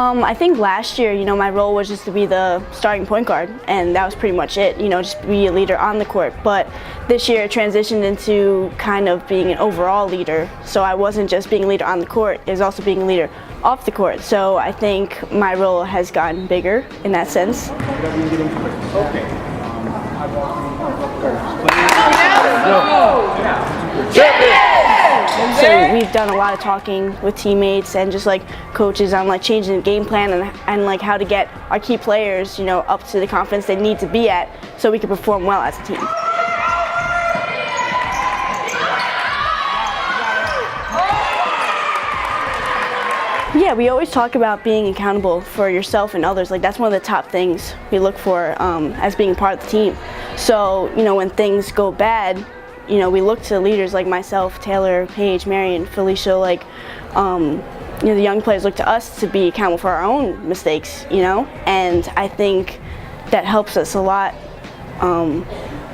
I think last year, my role was just to be the starting point guard, and that was pretty much it, just be a leader on the court. But this year it transitioned into kind of being an overall leader. So I wasn't just being a leader on the court, it was also being a leader off the court. So I think my role has gotten bigger in that sense. So we've done a lot of talking with teammates and just coaches on changing the game plan and how to get our key players up to the confidence they need to be at so we can perform well as a team. Yeah, we always talk about being accountable for yourself and others. That's one of the top things we look for as being part of the team. So, when things go bad, we look to leaders like myself, Taylor, Paige, Marion, Felicia, the young players look to us to be accountable for our own mistakes, and I think that helps us a lot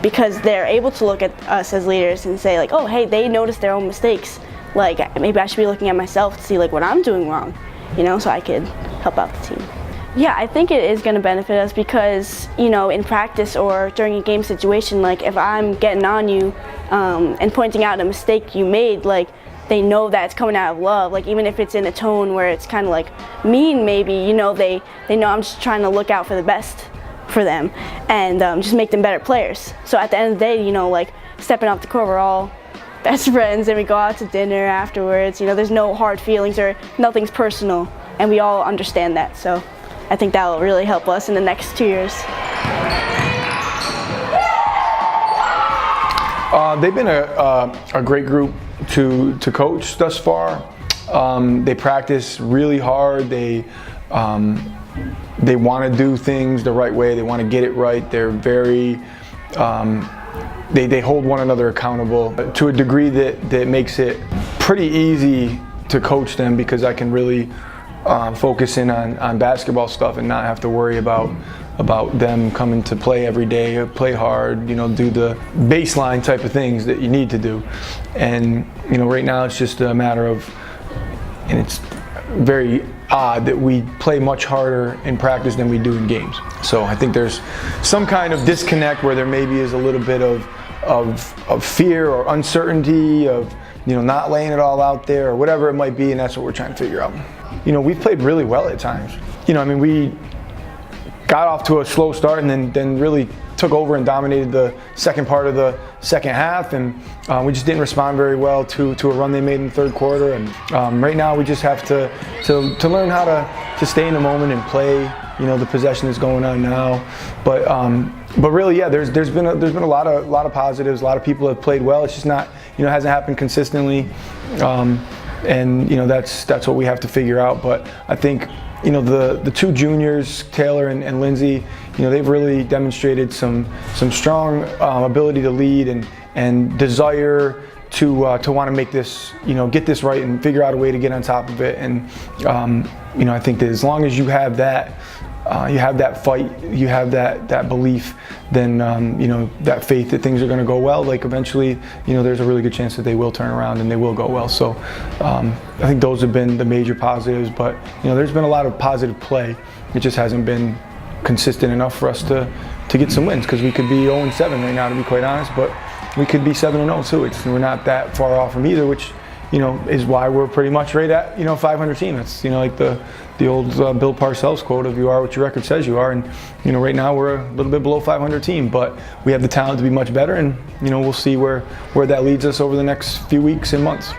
because they're able to look at us as leaders and say oh, hey, they noticed their own mistakes. Maybe I should be looking at myself to see what I'm doing wrong, so I could help out the team. Yeah, I think it is going to benefit us because, in practice or during a game situation, if I'm getting on you and pointing out a mistake you made, they know that it's coming out of love. Even if it's in a tone where it's kind of mean, maybe, they know I'm just trying to look out for the best for them and just make them better players. So at the end of the day, stepping off the court, we're all best friends and we go out to dinner afterwards. There's no hard feelings or nothing's personal, and we all understand that. So I think that will really help us in the next 2 years. They've been a great group to coach thus far. They practice really hard. They want to do things the right way. They want to get it right. They're very they hold one another accountable to a degree that makes it pretty easy to coach them because I can really focus in on basketball stuff and not have to worry about them coming to play every day, play hard, do the baseline type of things that you need to do. And right now it's just a matter of, and it's very odd that we play much harder in practice than we do in games. So I think there's some kind of disconnect where there maybe is a little bit of fear or uncertainty of not laying it all out there or whatever it might be, and that's what we're trying to figure out. We've played really well at times. We got off to a slow start and then really took over and dominated the second part of the second half, and we just didn't respond very well to a run they made in the third quarter. And right now we just have to learn how to stay in the moment and play the possession that's going on now. But really, yeah, there's been a lot of positives. A lot of people have played well. It's just not hasn't happened consistently, and that's what we have to figure out. But I think the two juniors, Taylor and Lindsay, they've really demonstrated some strong ability to lead and desire to want to make this, get this right and figure out a way to get on top of it. And I think that as long as you have that fight, you have that belief, then that faith that things are going to go well. Eventually, there's a really good chance that they will turn around and they will go well. So I think those have been the major positives. But there's been a lot of positive play. It just hasn't been consistent enough for us to get some wins, because we could be 0-7 right now, to be quite honest. But we could be 7-0 too. We're not that far off from either, which is why we're pretty much right at 500 team. It's like the old Bill Parcells quote of "You are what your record says you are." And right now we're a little bit below 500 team, but we have the talent to be much better, and we'll see where that leads us over the next few weeks and months.